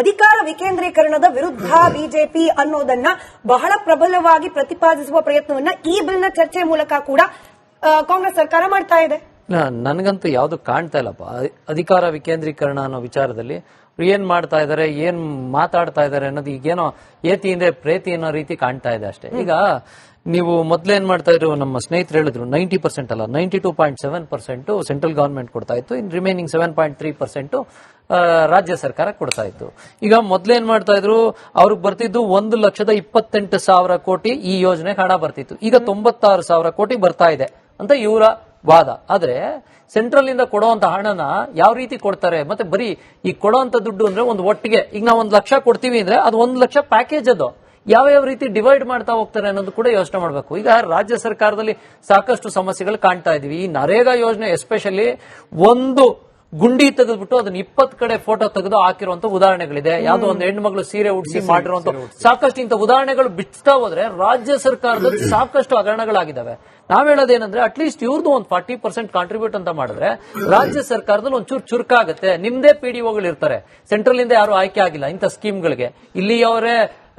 ಅಧಿಕಾರ ವಿಕೇಂದ್ರೀಕರಣದ ವಿರುದ್ಧ ಬಿಜೆಪಿ ಅನ್ನೋದನ್ನ ಬಹಳ ಪ್ರಬಲವಾಗಿ ಪ್ರತಿಪಾದಿಸುವ ಪ್ರಯತ್ನವನ್ನ ಈ ಬಿಲ್ನ ಚರ್ಚೆ ಮೂಲಕ ಕೂಡ ಕಾಂಗ್ರೆಸ್ ಸರ್ಕಾರ ಮಾಡ್ತಾ ಇದೆ. ನನಗಂತೂ ಯಾವ್ದು ಕಾಣ್ತಾ ಇಲ್ಲಪ್ಪ. ಅಧಿಕಾರ ವಿಕೇಂದ್ರೀಕರಣ ಅನ್ನೋ ವಿಚಾರದಲ್ಲಿ ಏನ್ ಮಾಡ್ತಾ ಇದಾರೆ, ಏನ್ ಮಾತಾಡ್ತಾ ಇದಾರೆ ಅನ್ನೋದು ಈಗೇನೋ ಏತಿ ಹಿಂದೆ ಪ್ರೇತಿ ಅನ್ನೋ ರೀತಿ ಕಾಣ್ತಾ ಇದೆ ಅಷ್ಟೇ. ಈಗ ನೀವು ಮೊದ್ಲೇನ್ ಮಾಡ್ತಾ ಇದ್ರು, ನಮ್ಮ ಸ್ನೇಹಿತರು ಹೇಳಿದ್ರು 90% ಅಲ್ಲ 92.7% ಸೆಂಟ್ರಲ್ ಗವರ್ಮೆಂಟ್ ಕೊಡ್ತಾ ಇತ್ತು, ಇನ್ ರಿಮೈನಿಂಗ್ 7.3% ರಾಜ್ಯ ಸರ್ಕಾರ ಕೊಡ್ತಾ ಇತ್ತು. ಈಗ ಮೊದ್ಲೇನ್ ಮಾಡ್ತಾ ಇದ್ರು, ಅವ್ರಿಗೆ ಬರ್ತಿದ್ದು 1,28,000 ಕೋಟಿ ಈ ಯೋಜನೆ ಹಣ ಬರ್ತಿತ್ತು. ಈಗ 96,000 ಕೋಟಿ ಬರ್ತಾ ಇದೆ ಅಂತ ಇವರ ವಾದ. ಆದ್ರೆ ಸೆಂಟ್ರಲ್ ಇಂದ ಕೊಡುವಂತ ಹಣನ ಯಾವ ರೀತಿ ಕೊಡ್ತಾರೆ, ಮತ್ತೆ ಬರೀ ಈ ಕೊಡುವಂತ ದುಡ್ಡು ಅಂದ್ರೆ ಒಂದು ಒಟ್ಟಿಗೆ ಈಗ ನಾವು 1 ಲಕ್ಷ ಕೊಡ್ತೀವಿ ಅಂದ್ರೆ ಅದು 1 ಲಕ್ಷ ಪ್ಯಾಕೇಜ್, ಅದು ಯಾವ ರೀತಿ ಡಿವೈಡ್ ಮಾಡ್ತಾ ಹೋಗ್ತಾರೆ ಅನ್ನೋದು ಕೂಡ ಯೋಚನೆ ಮಾಡಬೇಕು. ಈಗ ರಾಜ್ಯ ಸರ್ಕಾರದಲ್ಲಿ ಸಾಕಷ್ಟು ಸಮಸ್ಯೆಗಳು ಕಾಣ್ತಾ ಇದೀವಿ. ಈ ನರೇಗಾ ಯೋಜನೆ ಎಸ್ಪೆಷಲಿ ಒಂದು ಗುಂಡಿ ತೆಗೆದ್ಬಿಟ್ಟು ಅದನ್ನ 20 ಕಡೆ ಫೋಟೋ ತೆಗೆದು ಹಾಕಿರುವಂತ ಉದಾಹರಣೆಗಳಿದೆ. ಯಾವ್ದೋ ಒಂದು ಹೆಣ್ಮಗಳು ಸೀರೆ ಉಡಿಸಿ ಮಾಡಿರುವಂತ ಸಾಕಷ್ಟು ಇಂಥ ಉದಾಹರಣೆಗಳು ಬಿಡ್ತಾ ಹೋದ್ರೆ ರಾಜ್ಯ ಸರ್ಕಾರದ ಸಾಕಷ್ಟು ಹಗರಣಗಳಾಗಿದ್ದಾವೆ. ನಾವ್ ಹೇಳೋದೇನಂದ್ರೆ ಅಟ್ಲೀಸ್ಟ್ ಇವ್ರದ್ದು ಒಂದು 40% ಕಾಂಟ್ರಿಬ್ಯೂಟ್ ಅಂತ ಮಾಡಿದ್ರೆ ರಾಜ್ಯ ಸರ್ಕಾರದಲ್ಲಿ ಒಂಚೂರು ಚುರುಕಾಗುತ್ತೆ. ನಿಮ್ದೇ ಪಿಡಿಒಗಳು ಇರ್ತಾರೆ, ಸೆಂಟ್ರಲ್ ಇಂದ ಯಾರು ಆಯ್ಕೆ ಆಗಿಲ್ಲ ಇಂಥ ಸ್ಕೀಮ್ಗಳಿಗೆ. ಇಲ್ಲಿ ಅವರೇ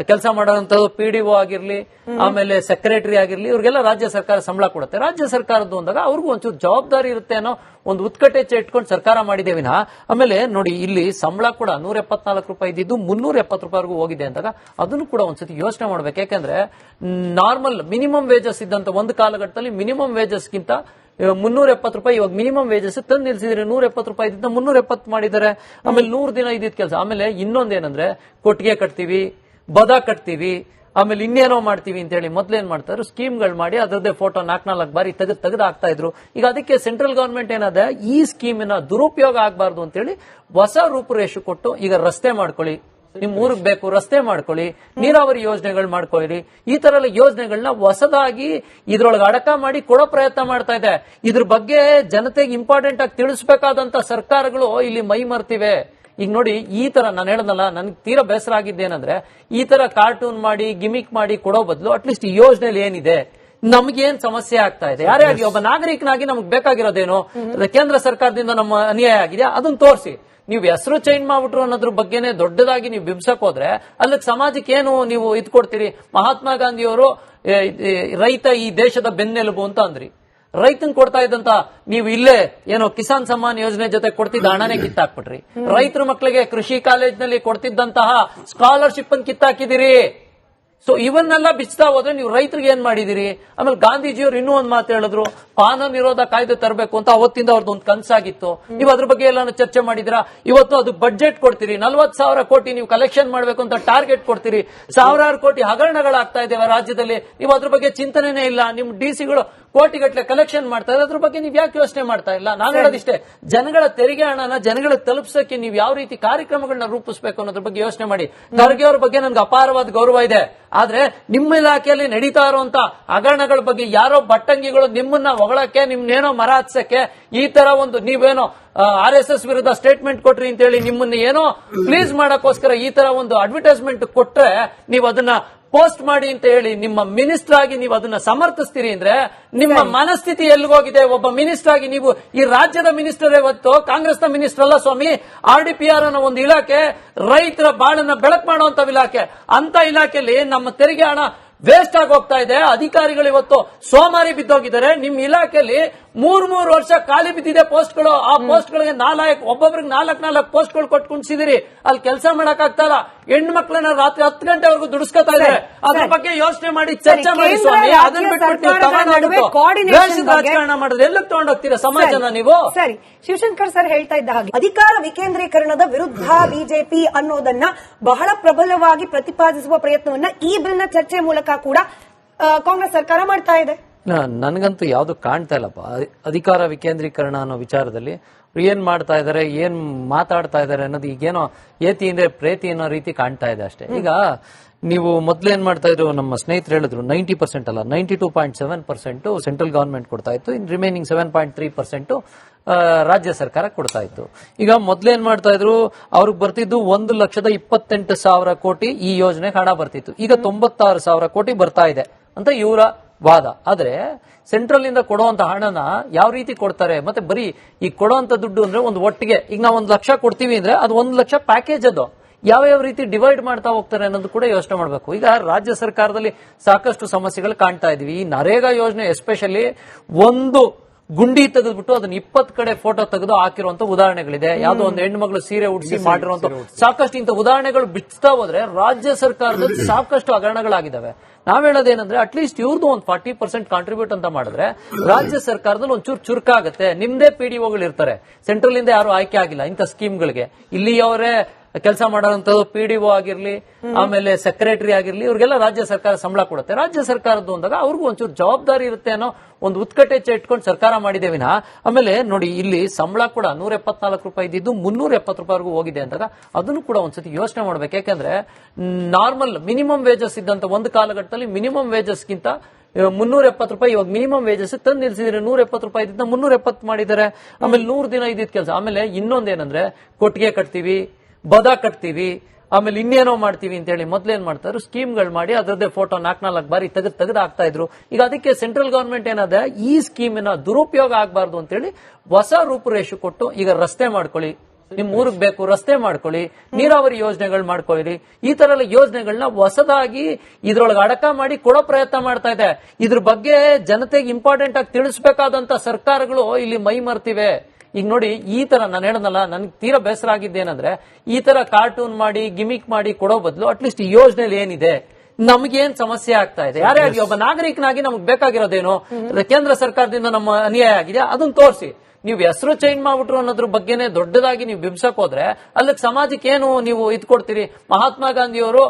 ಕೆಲಸ ಮಾಡುವಂತದ್ದು ಪಿಡಿಒ ಆಗಿರ್ಲಿ, ಆಮೇಲೆ ಸೆಕ್ರೆಟರಿ ಆಗಿರ್ಲಿ, ಇವ್ರಿಗೆಲ್ಲ ರಾಜ್ಯ ಸರ್ಕಾರ ಸಂಬಳ ಕೊಡುತ್ತೆ. ರಾಜ್ಯ ಸರ್ಕಾರದ್ದು ಅಂದಾಗ ಅವ್ರಿಗೂ ಒಂಚೂರು ಜವಾಬ್ದಾರಿ ಇರುತ್ತೆ ಅನ್ನೋ ಒಂದು ಉತ್ಕಟೆ ಇಟ್ಕೊಂಡು ಸರ್ಕಾರ ಮಾಡಿದೆ ವಿನಃ. ಆಮೇಲೆ ನೋಡಿ, ಇಲ್ಲಿ ಸಂಬಳ ಕೂಡ 174 ರೂಪಾಯಿ ಇದ್ದಿದ್ದು 370 ರೂಪಾಯಿವರೆಗೂ ಹೋಗಿದೆ ಅಂದಾಗ ಅದನ್ನು ಕೂಡ ಒಂದ್ಸತಿ ಯೋಚನೆ ಮಾಡ್ಬೇಕು. ಯಾಕಂದ್ರೆ ನಾರ್ಮಲ್ ಮಿನಿಮಮ್ ವೇಜಸ್ ಇದ್ದಂತ ಒಂದು ಕಾಲಘಟ್ಟದಲ್ಲಿ ಮಿನಿಮಮ್ ವೇಜಸ್ಗಿಂತ 370 ರೂಪಾಯಿ ಇವಾಗ ಮಿನಿಮಮ್ ವೇಜಸ್ ತಂದು ನಿಲ್ಸಿದ್ರೆ 170 ರೂಪಾಯಿ ಇದ್ದ 370 ಮಾಡಿದ್ದಾರೆ. ಆಮೇಲೆ 100 ದಿನ ಇದ್ದಿದ್ ಕೆಲಸ. ಆಮೇಲೆ ಇನ್ನೊಂದೇನಂದ್ರೆ ಕೊಟ್ಟಿಗೆ ಕಟ್ತೀವಿ, ಬದ ಕಟ್ತೀವಿ, ಆಮೇಲೆ ಇನ್ನೇನೋ ಮಾಡ್ತೀವಿ ಅಂತ ಹೇಳಿ ಮೊದ್ಲೇನ್ ಮಾಡ್ತಾರೆ, ಸ್ಕೀಮ್ಗಳು ಮಾಡಿ ಅದರದ್ದೇ ಫೋಟೋ 4 ಬಾರಿ ತೆಗೆದು ಹಾಕ್ತಾ ಇದ್ರು. ಈಗ ಅದಕ್ಕೆ ಸೆಂಟ್ರಲ್ ಗವರ್ಮೆಂಟ್ ಏನಾದ, ಈ ಸ್ಕೀಮಿನ ದುರುಪಯೋಗ ಆಗಬಾರ್ದು ಅಂತ ಹೇಳಿ ಹೊಸ ರೂಪುರೇಷೆ ಕೊಟ್ಟು ಈಗ ರಸ್ತೆ ಮಾಡ್ಕೊಳ್ಳಿ, ನಿಮ್ ಊರಿಗೆ ಬೇಕು ರಸ್ತೆ ಮಾಡ್ಕೊಳ್ಳಿ, ನೀರಾವರಿ ಯೋಜನೆಗಳು ಮಾಡ್ಕೊಳ್ಳಿ, ಈ ತರ ಎಲ್ಲ ಯೋಜನೆಗಳನ್ನ ಹೊಸದಾಗಿ ಇದ್ರೊಳಗೆ ಅಡಕ ಮಾಡಿ ಕೊಡೋ ಪ್ರಯತ್ನ ಮಾಡ್ತಾ ಇದೆ. ಇದ್ರ ಬಗ್ಗೆ ಜನತೆಗೆ ಇಂಪಾರ್ಟೆಂಟ್ ಆಗಿ ತಿಳಿಸಬೇಕಾದಂತ ಸರ್ಕಾರಗಳು ಇಲ್ಲಿ ಮೈ ಮರ್ತಿವೆ. ಈಗ ನೋಡಿ, ಈ ತರ ನಾನು ಹೇಳದಲ್ಲ, ನನ್ಗೆ ತೀರಾ ಬೇಸರ ಆಗಿದ್ದೇನಂದ್ರೆ ಈ ತರ ಕಾರ್ಟೂನ್ ಮಾಡಿ ಗಿಮಿಕ್ ಮಾಡಿ ಕೊಡೋ ಬದಲು ಅಟ್ಲೀಸ್ಟ್ ಈ ಯೋಜನೆಯಲ್ಲಿ ಏನಿದೆ, ನಮ್ಗೇನ್ ಸಮಸ್ಯೆ ಆಗ್ತಾ ಇದೆ, ಯಾರೇ ಆಗಲಿ ಒಬ್ಬ ನಾಗರಿಕನಾಗಿ ನಮ್ಗೆ ಬೇಕಾಗಿರೋದೇನು, ಕೇಂದ್ರ ಸರ್ಕಾರದಿಂದ ನಮ್ಮ ಅನ್ಯಾಯ ಆಗಿದೆ ಅದನ್ನ ತೋರಿಸಿ. ನೀವು ಹೆಸರು ಚೇಂಜ್ ಮಾಡ್ಬಿಟ್ರು ಅನ್ನೋದ್ರ ಬಗ್ಗೆನೆ ದೊಡ್ಡದಾಗಿ ನೀವು ಬಿಂಬಿಸಕ್ ಹೋದ್ರೆ ಅಲ್ಲಿಗೆ ಸಮಾಜಕ್ಕೆ ಏನು ನೀವು ಇದ್ ಕೊಡ್ತೀರಿ. ಮಹಾತ್ಮ ಗಾಂಧಿಯವರು ರೈತ ಈ ದೇಶದ ಬೆನ್ನೆಲುಬು ಅಂತ ಅಂದ್ರಿ. ರೈತನ್ ಕೊಡ್ತಾ ಇದ್ದಂತ ನೀವು ಇಲ್ಲೇ ಏನೋ ಕಿಸಾನ್ ಸಮ್ಮಾನ್ ಯೋಜನೆ ಜೊತೆ ಕೊಡ್ತಿದ್ದ ಹಣನೇ ಕಿತ್ತಾಕ್ಬಿಟ್ರಿ. ರೈತರ ಮಕ್ಕಳಿಗೆ ಕೃಷಿ ಕಾಲೇಜ್ನಲ್ಲಿ ಕೊಡ್ತಿದ್ದಂತಹ ಸ್ಕಾಲರ್ಶಿಪ್ ಅನ್ನು ಕಿತ್ತಾಕಿದಿರಿ. ಸೊ ಇವನ್ನೆಲ್ಲ ಬಿಚ್ತಾ ಹೋದ್ರೆ ನೀವು ರೈತರಿಗೆ ಏನ್ ಮಾಡಿದಿರಿ. ಆಮೇಲೆ ಗಾಂಧೀಜಿಯವರು ಇನ್ನೂ ಒಂದ್ ಮಾತು ಹೇಳಿದ್ರು, ಪಾನ ನಿರೋಧ ಕಾಯ್ದೆ ತರಬೇಕು ಅಂತ ಅವತ್ತಿಂದ ಅವ್ರದ್ದು ಒಂದು ಕನಸಾಗಿತ್ತು. ನೀವು ಅದ್ರ ಬಗ್ಗೆ ಎಲ್ಲ ಚರ್ಚೆ ಮಾಡಿದಿರಾ. ಇವತ್ತು ಅದು ಬಡ್ಜೆಟ್ ಕೊಡ್ತೀರಿ, 40,000 ಕೋಟಿ ನೀವು ಕಲೆಕ್ಷನ್ ಮಾಡಬೇಕು ಅಂತ ಟಾರ್ಗೆಟ್ ಕೊಡ್ತೀರಿ. ಸಾವಿರಾರು ಕೋಟಿ ಹಗರಣಗಳಾಗ್ತಾ ಇದ್ದೇವೆ ರಾಜ್ಯದಲ್ಲಿ, ನೀವು ಅದ್ರ ಬಗ್ಗೆ ಚಿಂತನೆನೇ ಇಲ್ಲ. ನಿಮ್ ಡಿಸಿಗಳು ಕೋಟಿಗಟ್ಟಲೆ ಕಲೆಕ್ಷನ್ ಮಾಡ್ತಾ ಇದ್ದಾರೆ, ಅದ್ರ ಬಗ್ಗೆ ನೀವು ಯಾಕೆ ಯೋಚನೆ ಮಾಡ್ತಾ ಇಲ್ಲ. ನಾನು ಹೇಳೋದಿಷ್ಟೇ, ಜನಗಳ ತೆರಿಗೆ ಹಣನ ಜನಗಳಿಗೆ ತಲುಪಿಸಕ್ಕೆ ನೀವು ಯಾವ ರೀತಿ ಕಾರ್ಯಕ್ರಮಗಳನ್ನ ರೂಪಿಸಬೇಕು ಅನ್ನೋದ್ರ ಬಗ್ಗೆ ಯೋಚನೆ ಮಾಡಿ. ಖರ್ಗೆ ಅವ್ರ ಬಗ್ಗೆ ನನ್ಗೆ ಅಪಾರವಾದ ಗೌರವ ಇದೆ, ಆದ್ರೆ ನಿಮ್ಮ ಇಲಾಖೆಯಲ್ಲಿ ನಡೀತಾ ಇರುವಂತ ಹಗರಣಗಳ ಬಗ್ಗೆ ಯಾರೋ ಬಟ್ಟಂಗಿಗಳು ನಿಮ್ಮನ್ನ ಹೊಗಳಕ್ಕೆ, ನಿಮ್ನೇನೋ ಮರ ಹತ್ಸಕ್ಕೆ, ಈ ತರ ಒಂದು ನೀವೇನೋ RSS ವಿರುದ್ಧ ಸ್ಟೇಟ್ಮೆಂಟ್ ಕೊಟ್ರಿ ಅಂತ ಹೇಳಿ ನಿಮ್ಮನ್ನ ಏನೋ ಪ್ಲೀಸ್ ಮಾಡಕ್ಕೋಸ್ಕರ ಈ ತರ ಒಂದು ಅಡ್ವರ್ಟೈಸ್ಮೆಂಟ್ ಕೊಟ್ರೆ ನೀವು ಅದನ್ನ ಪೋಸ್ಟ್ ಮಾಡಿ ಅಂತ ಹೇಳಿ ನಿಮ್ಮ ಮಿನಿಸ್ಟರ್ ಆಗಿ ನೀವು ಅದನ್ನ ಸಮರ್ಥಿಸ್ತೀರಿ ಅಂದ್ರೆ ನಿಮ್ಮ ಮನಸ್ಥಿತಿ ಎಲ್ಲಿಗೋಗಿದೆ. ಒಬ್ಬ ಮಿನಿಸ್ಟರ್ ಆಗಿ ನೀವು ಈ ರಾಜ್ಯದ ಮಿನಿಸ್ಟರ್ ಇವತ್ತು ಕಾಂಗ್ರೆಸ್ನ ಮಿನಿಸ್ಟರ್ ಅಲ್ಲ ಸ್ವಾಮಿ. RDPR ಅನ್ನೋ ಒಂದು ಇಲಾಖೆ ರೈತರ ಬಾಳನ್ನ ಬೆಳಕು ಮಾಡುವಂತ ಇಲಾಖೆ. ಅಂತ ಇಲಾಖೆಯಲ್ಲಿ ನಮ್ಮ ತೆರಿಗೆ ಹಣ ವೇಸ್ಟ್ ಆಗಿ ಹೋಗ್ತಾ ಇದೆ. ಅಧಿಕಾರಿಗಳು ಇವತ್ತು ಸೋಮಾರಿ ಬಿದ್ದೋಗಿದ್ದಾರೆ. ನಿಮ್ ಇಲಾಖೆಯಲ್ಲಿ 3 ವರ್ಷ ಖಾಲಿ ಬಿದ್ದಿದೆ ಪೋಸ್ಟ್ಗಳು. ಆ ಪೋಸ್ಟ್ಗಳಿಗೆ ಒಬ್ಬೊಬ್ರಿಗೆ 4 ಪೋಸ್ಟ್ಗಳು ಕೊಟ್ಟು ಕುಣಿಸಿದಿರಿ. ಅಲ್ಲಿ ಕೆಲಸ ಮಾಡಕ್ ಆಗ್ತಾ ಇಲ್ಲ. ಹೆಣ್ಣು ಮಕ್ಕಳನ್ನ ರಾತ್ರಿ 10 ಗಂಟೆವರೆಗೂ ದುಡಿಸ್ಕೊತಾ ಇದ್ದಾರೆ. ಅದ್ರ ಬಗ್ಗೆ ಯೋಚನೆ ಮಾಡಿ ಚರ್ಚೆ ಮಾಡಿ ಸ್ವಾಮಿ. ಅದನ್ನ ಬಿಟ್ಬಿಟ್ಟು ರಾಜಕಾರಣ ಮಾಡಿದ್ರೆ ಎಲ್ಲಕ್ಕೆ ತಗೊಂಡೋಗ್ತೀರಾ ಸಮಾಜನ ನೀವು. ಸರಿ, ಶಿವಶಂಕರ್ ಸರ್ ಹೇಳ್ತಾ ಇದ್ದ ಹಾಗೆ ಅಧಿಕಾರ ವಿಕೇಂದ್ರೀಕರಣದ ವಿರುದ್ಧ ಬಿಜೆಪಿ ಅನ್ನೋದನ್ನ ಬಹಳ ಪ್ರಬಲವಾಗಿ ಪ್ರತಿಪಾದಿಸುವ ಪ್ರಯತ್ನವನ್ನ ಈ ಬಿಲ್ನ ಚರ್ಚೆ ಮೂಲಕ ಕೂಡ ಕಾಂಗ್ರೆಸ್ ಸರ್ಕಾರ ಮಾಡ್ತಾ ಇದೆ. ನನಗಂತೂ ಯಾವ್ದು ಕಾಣ್ತಾ ಇಲ್ಲಪ್ಪ. ಅಧಿಕಾರ ವಿಕೇಂದ್ರೀಕರಣ ಅನ್ನೋ ವಿಚಾರದಲ್ಲಿ ಏನ್ ಮಾಡ್ತಾ ಇದಾರೆ, ಏನ್ ಮಾತಾಡ್ತಾ ಇದಾರೆ ಅನ್ನೋದು ಈಗೇನೋ ಏತಿ ಹಿಂದೆ ಪ್ರೇತಿ ಅನ್ನೋ ರೀತಿ ಕಾಣ್ತಾ ಇದೆ ಅಷ್ಟೇ. ಈಗ ನೀವು ಮೊದ್ಲೇನ್ ಮಾಡ್ತಾ ಇದ್ರು, ನಮ್ಮ ಸ್ನೇಹಿತರು ಹೇಳಿದ್ರು 90% ಅಲ್ಲ 92.7% ಸೆಂಟ್ರಲ್ ಗವರ್ಮೆಂಟ್ ಕೊಡ್ತಾ ಇತ್ತು, ಇನ್ ರಿಮೈನಿಂಗ್ 7.3% ರಾಜ್ಯ ಸರ್ಕಾರ ಕೊಡ್ತಾ ಇತ್ತು. ಈಗ ಮೊದ್ಲೇನ್ ಮಾಡ್ತಾ ಇದ್ರು, ಅವ್ರಿಗೆ ಬರ್ತಿದ್ದು 1,28,000 ಕೋಟಿ ಈ ಯೋಜನೆ ಹಣ ಬರ್ತಿತ್ತು. ಈಗ 96,000 ಕೋಟಿ ಬರ್ತಾ ಇದೆ ಅಂತ ಇವರ ವಾದ. ಆದ್ರೆ ಸೆಂಟ್ರಲ್ ಇಂದ ಕೊಡುವಂತ ಹಣನ ಯಾವ ರೀತಿ ಕೊಡ್ತಾರೆ, ಮತ್ತೆ ಬರೀ ಈ ಕೊಡುವಂತ ದುಡ್ಡು ಅಂದ್ರೆ ಒಂದು ಒಟ್ಟಿಗೆ ಈಗ ನಾವು 1 ಲಕ್ಷ ಕೊಡ್ತೀವಿ ಅಂದ್ರೆ ಅದು 1 ಲಕ್ಷ ಪ್ಯಾಕೇಜ್, ಅದು ಯಾವ ರೀತಿ ಡಿವೈಡ್ ಮಾಡ್ತಾ ಹೋಗ್ತಾರೆ ಅನ್ನೋದು ಕೂಡ ಯೋಚನೆ ಮಾಡಬೇಕು. ಈಗ ರಾಜ್ಯ ಸರ್ಕಾರದಲ್ಲಿ ಸಾಕಷ್ಟು ಸಮಸ್ಯೆಗಳು ಕಾಣ್ತಾ ಇದೀವಿ. ಈ ನರೇಗಾ ಯೋಜನೆ ಎಸ್ಪೆಷಲಿ ಒಂದು ಗುಂಡಿ ತೆಗೆದ್ಬಿಟ್ಟು ಅದನ್ನ 20 ಕಡೆ ಫೋಟೋ ತೆಗೆದು ಹಾಕಿರುವಂತ ಉದಾಹರಣೆಗಳಿದೆ. ಯಾವ್ದೋ ಒಂದು ಹೆಣ್ಮಗಳು ಸೀರೆ ಉಡಿಸಿ ಮಾಡಿರುವಂತ ಸಾಕಷ್ಟು ಇಂಥ ಉದಾಹರಣೆಗಳು ಬಿಡ್ತಾ ಹೋದ್ರೆ ರಾಜ್ಯ ಸರ್ಕಾರದಲ್ಲಿ ಸಾಕಷ್ಟು ಹಗರಣಗಳಾಗಿದ್ದಾವೆ. ನಾವ್ ಹೇಳೋದೇನಂದ್ರೆ ಅಟ್ಲೀಸ್ಟ್ ಇವ್ರದ್ದು ಒಂದು 40% ಕಾಂಟ್ರಿಬ್ಯೂಟ್ ಅಂತ ಮಾಡಿದ್ರೆ ರಾಜ್ಯ ಸರ್ಕಾರದಲ್ಲಿ ಒಂಚೂರು ಚುರುಕಾಗುತ್ತೆ. ನಿಮ್ದೇ ಪಿಡಿಒಗಳು ಇರ್ತಾರೆ, ಸೆಂಟ್ರಲ್ ಇಂದ ಯಾರು ಆಯ್ಕೆ ಆಗಿಲ್ಲ ಇಂಥ ಸ್ಕೀಮ್ಗಳಿಗೆ. ಇಲ್ಲಿಯವರೇ ಕೆಲಸ ಮಾಡೋಂಥದ್ದು ಪಿಡಿಒ ಆಗಿರ್ಲಿ, ಆಮೇಲೆ ಸೆಕ್ರೆಟರಿ ಆಗಿರ್ಲಿ, ಇವ್ರಿಗೆಲ್ಲ ರಾಜ್ಯ ಸರ್ಕಾರ ಸಂಬಳ ಕೊಡುತ್ತೆ. ರಾಜ್ಯ ಸರ್ಕಾರದ್ದು ಅಂದಾಗ ಅವ್ರಿಗೂ ಒಂಚೂರು ಜವಾಬ್ದಾರಿ ಇರುತ್ತೆ ಅನ್ನೋ ಒಂದು ಉತ್ಕಟೆ ಇಟ್ಕೊಂಡು ಸರ್ಕಾರ ಮಾಡಿದೆ ವಿನ. ಆಮೇಲೆ ನೋಡಿ, ಇಲ್ಲಿ ಸಂಬಳ ಕೂಡ 174 ರೂಪಾಯಿ ಇದ್ದಿದ್ದು 370 ರೂಪಾಯಿವರೆಗೂ ಹೋಗಿದೆ ಅಂದಾಗ ಅದನ್ನು ಕೂಡ ಒಂದ್ಸತಿ ಯೋಚನೆ ಮಾಡ್ಬೇಕು. ಯಾಕಂದ್ರೆ ನಾರ್ಮಲ್ ಮಿನಿಮಮ್ ವೇಜಸ್ ಇದ್ದಂತ ಒಂದು ಕಾಲಘಟ್ಟದಲ್ಲಿ ಮಿನಿಮಮ್ ವೇಜಸ್ ಗಿಂತ 370 ರೂಪಾಯಿ ಇವಾಗ ಮಿನಿಮಮ್ ವೇಜಸ್ ತಂದು ನಿಲ್ಸಿದ್ರೆ 170 ರೂಪಾಯಿ ಇದ್ದ 370 ಮಾಡಿದ್ದಾರೆ. ಆಮೇಲೆ 100 ದಿನ ಇದ್ದಿದ್ ಕೆಲಸ. ಆಮೇಲೆ ಇನ್ನೊಂದೇನಂದ್ರೆ ಕೊಟ್ಟಿಗೆ ಕಟ್ತೀವಿ, ಬದ ಕಟ್ತೀವಿ, ಆಮೇಲೆ ಇನ್ನೇನೋ ಮಾಡ್ತೀವಿ ಅಂತ ಹೇಳಿ ಮೊದ್ಲೇನ್ ಮಾಡ್ತಾರೆ, ಸ್ಕೀಮ್ಗಳು ಮಾಡಿ ಅದರದ್ದೇ ಫೋಟೋ 4 ಬಾರಿ ತೆಗೆದು ಹಾಕ್ತಾ ಇದ್ರು. ಈಗ ಅದಕ್ಕೆ ಸೆಂಟ್ರಲ್ ಗವರ್ಮೆಂಟ್ ಏನಾದ ಈ ಸ್ಕೀಮಿನ ದುರುಪಯೋಗ ಆಗಬಾರ್ದು ಅಂತ ಹೇಳಿ ಹೊಸ ರೂಪುರೇಷೆ ಕೊಟ್ಟು ಈಗ ರಸ್ತೆ ಮಾಡ್ಕೊಳ್ಳಿ, ನಿಮ್ ಊರಿಗೆ ಬೇಕು ರಸ್ತೆ ಮಾಡ್ಕೊಳ್ಳಿ, ನೀರಾವರಿ ಯೋಜನೆಗಳು ಮಾಡ್ಕೊಳ್ಳಿ, ಈ ತರ ಎಲ್ಲ ಯೋಜನೆಗಳನ್ನ ಹೊಸದಾಗಿ ಇದ್ರೊಳಗೆ ಅಡಕ ಮಾಡಿ ಕೊಡೋ ಪ್ರಯತ್ನ ಮಾಡ್ತಾ ಇದೆ. ಇದ್ರ ಬಗ್ಗೆ ಜನತೆಗೆ ಇಂಪಾರ್ಟೆಂಟ್ ಆಗಿ ತಿಳಿಸಬೇಕಾದಂತ ಸರ್ಕಾರಗಳು ಇಲ್ಲಿ ಮೈ ಮರ್ತಿವೆ. ಈಗ ನೋಡಿ, ಈ ತರ ನಾನು ಹೇಳೋದಲ್ಲ, ನನ್ಗೆ ತೀರಾ ಬೇಸರ ಆಗಿದ್ದೇನಂದ್ರೆ ಈ ತರ ಕಾರ್ಟೂನ್ ಮಾಡಿ ಗಿಮಿಕ್ ಮಾಡಿ ಕೊಡೋ ಬದಲು ಅಟ್ಲೀಸ್ಟ್ ಈ ಯೋಜನೆಯಲ್ಲಿ ಏನಿದೆ, ನಮಗೇನ್ ಸಮಸ್ಯೆ ಆಗ್ತಾ ಇದೆ, ಯಾರೇ ಆಗಿ ಒಬ್ಬ ನಾಗರಿಕನಾಗಿ ನಮ್ಗೆ ಬೇಕಾಗಿರೋದೇನು, ಕೇಂದ್ರ ಸರ್ಕಾರದಿಂದ ನಮ್ಮ ಅನ್ಯಾಯ ಆಗಿದೆ ಅದನ್ನ ತೋರಿಸಿ. ನೀವು ಹೆಸರು ಚೇಂಜ್ ಮಾಡ್ಬಿಟ್ರು ಅನ್ನೋದ್ರ ಬಗ್ಗೆನೆ ದೊಡ್ಡದಾಗಿ ನೀವು ಬಿಂಬಿಸಕ್ ಹೋದ್ರೆ ಅಲ್ಲಿಗೆ ಸಮಾಜಕ್ಕೆ ಏನು ನೀವು ಇದ್ ಕೊಡ್ತೀರಿ? ಮಹಾತ್ಮ ಗಾಂಧಿಯವರು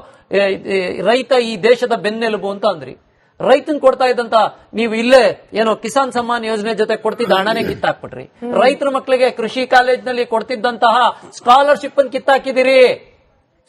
ರೈತ ಈ ದೇಶದ ಬೆನ್ನೆಲುಬು ಅಂತ ಅಂದ್ರಿ. ರೈತನ್ ಕೊಡ್ತಾ ಇದ್ದಂತ ನೀವು ಇಲ್ಲೇ ಏನೋ ಕಿಸಾನ್ ಸಮ್ಮಾನ್ ಯೋಜನೆ ಜೊತೆ ಕೊಡ್ತಿದ್ದ ಹಣನೇ ಕಿತ್ತಾಕ್ಬಿಟ್ರಿ. ರೈತರ ಮಕ್ಕಳಿಗೆ ಕೃಷಿ ಕಾಲೇಜ್ನಲ್ಲಿ ಕೊಡ್ತಿದ್ದಂತಹ ಸ್ಕಾಲರ್ಶಿಪ್ ಅನ್ನು ಕಿತ್ತಾಕಿದಿರಿ.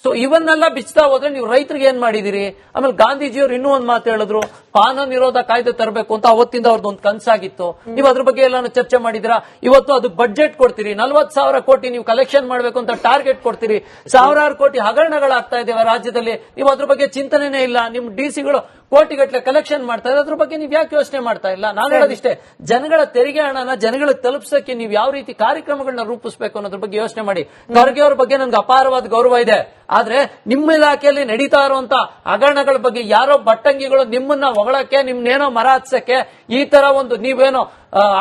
ಸೊ ಇವನ್ನೆಲ್ಲ ಬಿಚ್ತಾ ಹೋದ್ರೆ ನೀವು ರೈತರಿಗೆ ಏನ್ ಮಾಡಿದಿರಿ? ಆಮೇಲೆ ಗಾಂಧೀಜಿಯವರು ಇನ್ನೂ ಒಂದ್ ಮಾತು ಹೇಳಿದ್ರು, ಪಾನ ನಿರೋಧ ಕಾಯ್ದೆ ತರಬೇಕು ಅಂತ ಅವತ್ತಿಂದ ಅವ್ರದ್ದು ಒಂದು ಕನಸಾಗಿತ್ತು. ನೀವು ಅದ್ರ ಬಗ್ಗೆ ಎಲ್ಲ ಚರ್ಚೆ ಮಾಡಿದಿರಾ? ಇವತ್ತು ಅದು ಬಡ್ಜೆಟ್ ಕೊಡ್ತೀರಿ, 40,000 ಕೋಟಿ ನೀವು ಕಲೆಕ್ಷನ್ ಮಾಡಬೇಕು ಅಂತ ಟಾರ್ಗೆಟ್ ಕೊಡ್ತೀರಿ. ಸಾವಿರಾರು ಕೋಟಿ ಹಗರಣಗಳಾಗ್ತಾ ಇದ್ದೇವೆ ರಾಜ್ಯದಲ್ಲಿ, ನೀವು ಅದ್ರ ಬಗ್ಗೆ ಚಿಂತನೆನೇ ಇಲ್ಲ. ನಿಮ್ ಡಿಸಿಗಳು ಕೋಟಿಗಟ್ಟಲೆ ಕಲೆಕ್ಷನ್ ಮಾಡ್ತಾ ಇದ್ದಾರೆ, ಅದ್ರ ಬಗ್ಗೆ ನೀವು ಯಾಕೆ ಯೋಚನೆ ಮಾಡ್ತಾ ಇಲ್ಲ? ನಾನು ಹೇಳೋದಿಷ್ಟೇ, ಜನಗಳ ತೆರಿಗೆ ಹಣನ ಜನಗಳಿಗೆ ತಲುಪಿಸಕ್ಕೆ ನೀವು ಯಾವ ರೀತಿ ಕಾರ್ಯಕ್ರಮಗಳನ್ನ ರೂಪಿಸಬೇಕು ಅನ್ನೋದ್ರ ಬಗ್ಗೆ ಯೋಚನೆ ಮಾಡಿ. ಖರ್ಗೆ ಅವ್ರ ಬಗ್ಗೆ ನನ್ಗೆ ಅಪಾರವಾದ ಗೌರವ ಇದೆ, ಆದ್ರೆ ನಿಮ್ಮ ಇಲಾಖೆಯಲ್ಲಿ ನಡೀತಾ ಇರುವಂತ ಹಗರಣಗಳ ಬಗ್ಗೆ ಯಾರೋ ಬಟ್ಟಂಗಿಗಳು ನಿಮ್ಮನ್ನ ಹೊಗಳಕ್ಕೆ, ನಿಮ್ನೇನೋ ಮರ ಹತ್ಸಕ್ಕೆ, ಈ ತರ ಒಂದು ನೀವೇನೋ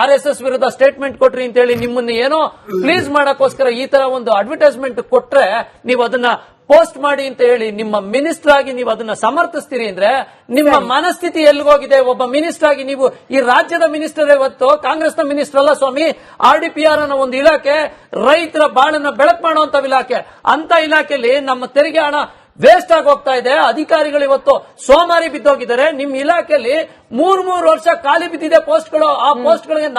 RSS ವಿರುದ್ಧ ಸ್ಟೇಟ್ಮೆಂಟ್ ಕೊಟ್ರಿ ಅಂತ ಹೇಳಿ ನಿಮ್ಮನ್ನ ಏನೋ ಪ್ಲೀಸ್ ಮಾಡಕ್ಕೋಸ್ಕರ ಈ ತರ ಒಂದು ಅಡ್ವರ್ಟೈಸ್ಮೆಂಟ್ ಕೊಟ್ರೆ ನೀವು ಅದನ್ನ ಪೋಸ್ಟ್ ಮಾಡಿ ಅಂತ ಹೇಳಿ ನಿಮ್ಮ ಮಿನಿಸ್ಟರ್ ಆಗಿ ನೀವು ಅದನ್ನ ಸಮರ್ಥಿಸ್ತೀರಿ ಅಂದ್ರೆ ನಿಮ್ಮ ಮನಸ್ಥಿತಿ ಎಲ್ಲಿಗೋಗಿದೆ? ಒಬ್ಬ ಮಿನಿಸ್ಟರ್ ಆಗಿ ನೀವು ಈ ರಾಜ್ಯದ ಮಿನಿಸ್ಟರ್ ಇವತ್ತು ಕಾಂಗ್ರೆಸ್ನ ಮಿನಿಸ್ಟರ್ ಅಲ್ಲ ಸ್ವಾಮಿ. RDPR ಅನ್ನೋ ಒಂದು ಇಲಾಖೆ ರೈತರ ಬಾಳನ್ನ ಬೆಳಕು ಮಾಡುವಂತ ಇಲಾಖೆ. ಅಂತ ಇಲಾಖೆಯಲ್ಲಿ ನಮ್ಮ ತೆರಿಗೆ ಹಣ ವೇಸ್ಟ್ ಆಗಿ ಹೋಗ್ತಾ ಇದೆ. ಅಧಿಕಾರಿಗಳು ಇವತ್ತು ಸೋಮಾರಿ ಬಿದ್ದೋಗಿದ್ದಾರೆ. ನಿಮ್ ಇಲಾಖೆಯಲ್ಲಿ 3 ವರ್ಷ ಖಾಲಿ ಬಿದ್ದಿದೆ ಪೋಸ್ಟ್ಗಳು. ಆ ಪೋಸ್ಟ್ಗಳಿಗೆ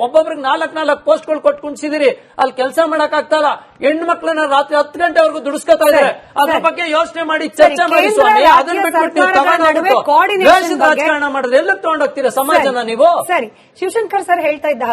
ಒಬ್ಬೊಬ್ರಿಗೆ 4 ಪೋಸ್ಟ್ಗಳು ಕೊಟ್ಕೊಂಡಿಸಿದಿರಿ. ಅಲ್ಲಿ ಕೆಲಸ ಮಾಡಕ್ ಆಗ್ತಾ ಇಲ್ಲ. ಹೆಣ್ಮಕ್ಳನ್ನ ರಾತ್ರಿ 10 ಗಂಟೆವರೆಗೂ ದುಡಿಸ್ಕೊತಾ ಇದ್ದಾರೆ. ಅದ್ರ ಬಗ್ಗೆ ಯೋಚನೆ ಮಾಡಿ, ಚರ್ಚೆ ಮಾಡಿ ಸ್ವಾಮಿ. ಅದನ್ನ ಬಿಟ್ಬಿಟ್ಟು ರಾಜಕಾರಣ ಮಾಡಿದ್ರೆ ಎಲ್ಲಕ್ಕೆ ತಗೊಂಡೋಗ್ತೀರಾ ಸಮಾಜನ ನೀವು? ಸರಿ, ಶಿವಶಂಕರ್ ಸರ್ ಹೇಳ್ತಾ ಇದ್ದ